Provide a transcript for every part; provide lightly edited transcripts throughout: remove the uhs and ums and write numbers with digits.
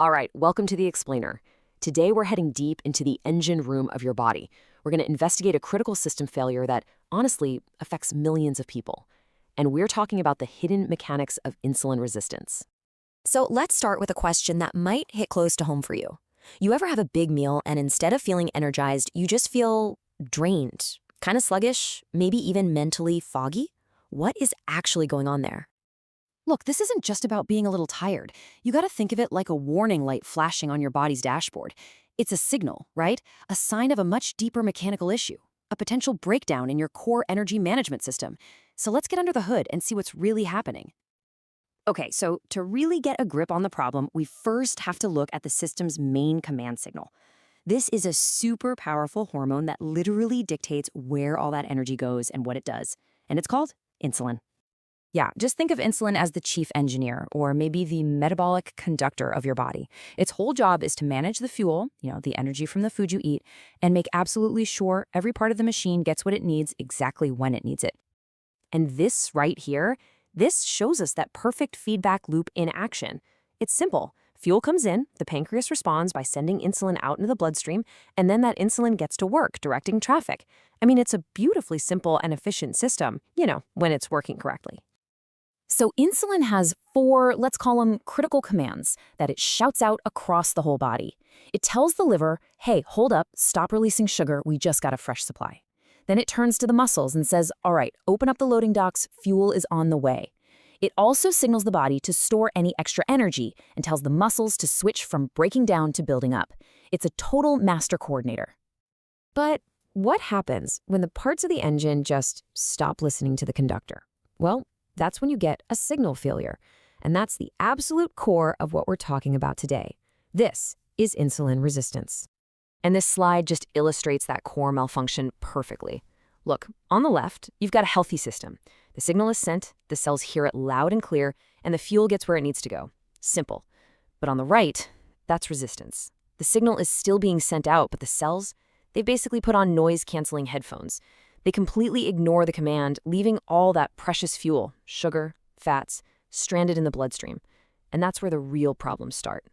All right, welcome to The Explainer. Today we're heading deep into the engine room of your body. We're going to investigate a critical system failure that, honestly, affects millions of people. And we're talking about the hidden mechanics of insulin resistance. So let's start with a question that might hit close to home for you. You ever have a big meal and instead of feeling energized, you just feel drained, kind of sluggish, maybe even mentally foggy? What is actually going on there? Look, this isn't just about being a little tired. You gotta think of it like a warning light flashing on your body's dashboard. It's a signal, right? A sign of a much deeper mechanical issue, a potential breakdown in your core energy management system. So let's get under the hood and see what's really happening. Okay, so to really get a grip on the problem, we first have to look at the system's main command signal. This is a super powerful hormone that literally dictates where all that energy goes and what it does. And it's called insulin. Yeah, just think of insulin as the chief engineer, or maybe the metabolic conductor of your body. Its whole job is to manage the fuel, the energy from the food you eat, and make absolutely sure every part of the machine gets what it needs exactly when it needs it. And this right here, this shows us that perfect feedback loop in action. It's simple. Fuel comes in, the pancreas responds by sending insulin out into the bloodstream, and then that insulin gets to work directing traffic. I mean, it's a beautifully simple and efficient system, when it's working correctly. So insulin has 4, let's call them critical commands, that it shouts out across the whole body. It tells the liver, hey, hold up, stop releasing sugar, we just got a fresh supply. Then it turns to the muscles and says, all right, open up the loading docks, fuel is on the way. It also signals the body to store any extra energy and tells the muscles to switch from breaking down to building up. It's a total master coordinator. But what happens when the parts of the engine just stop listening to the conductor? Well, that's when you get a signal failure. And that's the absolute core of what we're talking about today. This is insulin resistance. And this slide just illustrates that core malfunction perfectly. Look, on the left, you've got a healthy system. The signal is sent, the cells hear it loud and clear, and the fuel gets where it needs to go. Simple. But on the right, that's resistance. The signal is still being sent out, but the cells, they've basically put on noise-canceling headphones. They completely ignore the command, leaving all that precious fuel, sugar, fats, stranded in the bloodstream. And that's where the real problems start.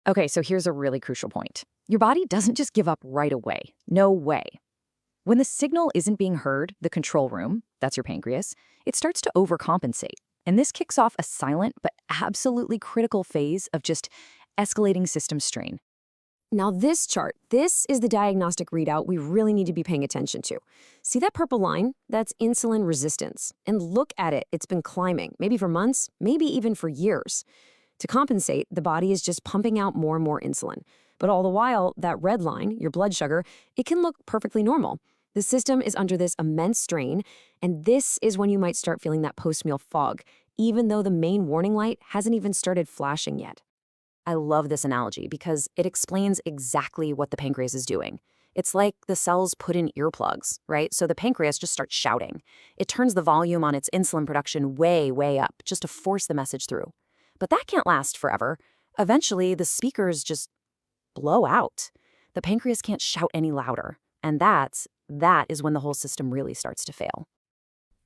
Okay, so here's a really crucial point. Your body doesn't just give up right away. No way. When the signal isn't being heard, the control room, that's your pancreas, it starts to overcompensate. And this kicks off a silent but absolutely critical phase of just escalating system strain. Now this chart, this is the diagnostic readout we really need to be paying attention to. See that purple line? That's insulin resistance. And look at it, it's been climbing, maybe for months, maybe even for years. To compensate, the body is just pumping out more and more insulin. But all the while, that red line, your blood sugar, it can look perfectly normal. The system is under this immense strain, and this is when you might start feeling that post-meal fog, even though the main warning light hasn't even started flashing yet. I love this analogy because it explains exactly what the pancreas is doing. It's like the cells put in earplugs, right? So the pancreas just starts shouting. It turns the volume on its insulin production way, way up just to force the message through. But that can't last forever. Eventually, the speakers just blow out. The pancreas can't shout any louder. And that is when the whole system really starts to fail.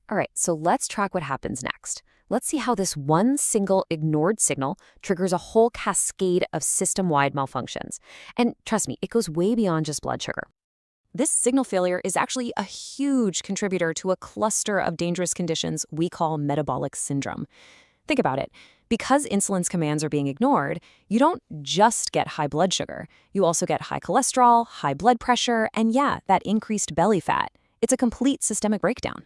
All right, so let's track what happens next. Let's see how this one single ignored signal triggers a whole cascade of system-wide malfunctions. And trust me, it goes way beyond just blood sugar. This signal failure is actually a huge contributor to a cluster of dangerous conditions we call metabolic syndrome. Think about it. Because insulin's commands are being ignored, you don't just get high blood sugar. You also get high cholesterol, high blood pressure, and that increased belly fat. It's a complete systemic breakdown.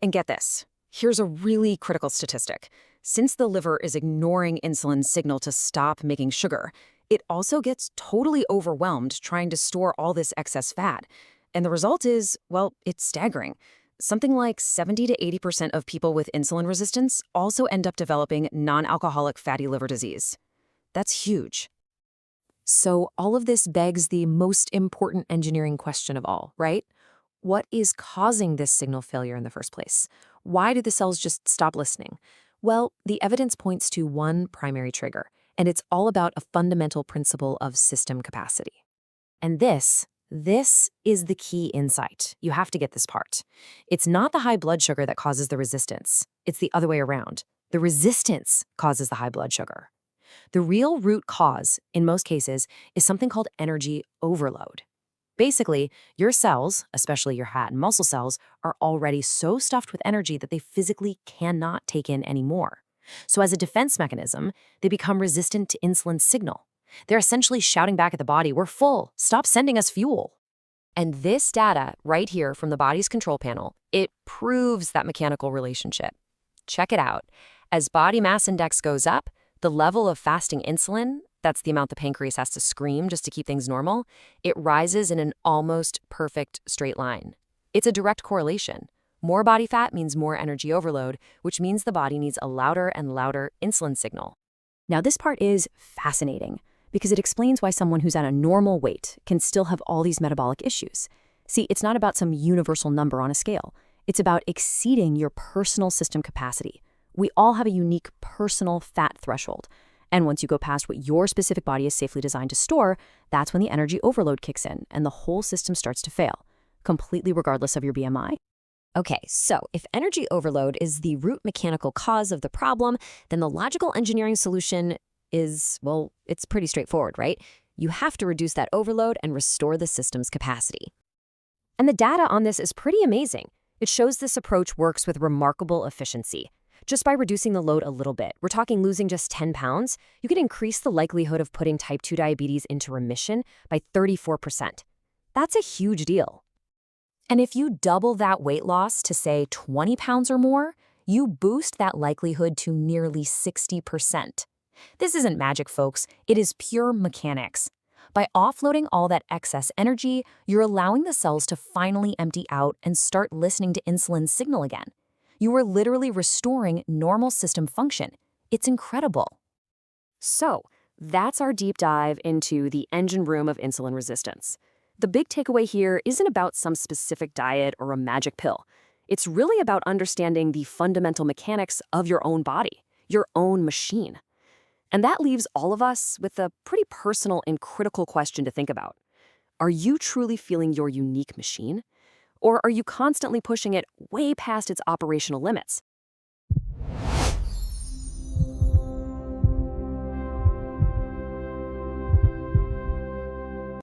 And get this. Here's a really critical statistic. Since the liver is ignoring insulin's signal to stop making sugar, it also gets totally overwhelmed trying to store all this excess fat. And the result is, well, it's staggering. Something like 70 to 80% of people with insulin resistance also end up developing non-alcoholic fatty liver disease. That's huge. So all of this begs the most important engineering question of all, right? What is causing this signal failure in the first place? Why do the cells just stop listening? Well, the evidence points to one primary trigger, and it's all about a fundamental principle of system capacity. And this is the key insight. You have to get this part. It's not the high blood sugar that causes the resistance. It's the other way around. The resistance causes the high blood sugar. The real root cause, in most cases, is something called energy overload. Basically, your cells, especially your fat and muscle cells, are already so stuffed with energy that they physically cannot take in any more. So as a defense mechanism, they become resistant to insulin's signal. They're essentially shouting back at the body, "We're full, stop sending us fuel." And this data right here from the body's control panel, it proves that mechanical relationship. Check it out. As body mass index goes up, the level of fasting insulin, that's the amount the pancreas has to scream just to keep things normal, it rises in an almost perfect straight line. It's a direct correlation. More body fat means more energy overload, which means the body needs a louder and louder insulin signal. Now, this part is fascinating because it explains why someone who's at a normal weight can still have all these metabolic issues. See, it's not about some universal number on a scale. It's about exceeding your personal system capacity. We all have a unique personal fat threshold. And once you go past what your specific body is safely designed to store, that's when the energy overload kicks in and the whole system starts to fail, completely regardless of your BMI. Okay, so if energy overload is the root mechanical cause of the problem, then the logical engineering solution is, well, it's pretty straightforward, right? You have to reduce that overload and restore the system's capacity. And the data on this is pretty amazing. It shows this approach works with remarkable efficiency. Just by reducing the load a little bit, we're talking losing just 10 pounds, you can increase the likelihood of putting type 2 diabetes into remission by 34%. That's a huge deal. And if you double that weight loss to, say, 20 pounds or more, you boost that likelihood to nearly 60%. This isn't magic, folks. It is pure mechanics. By offloading all that excess energy, you're allowing the cells to finally empty out and start listening to insulin's signal again. You are literally restoring normal system function. It's incredible. So, that's our deep dive into the engine room of insulin resistance. The big takeaway here isn't about some specific diet or a magic pill. It's really about understanding the fundamental mechanics of your own body, your own machine. And that leaves all of us with a pretty personal and critical question to think about. Are you truly feeling your unique machine? Or are you constantly pushing it way past its operational limits?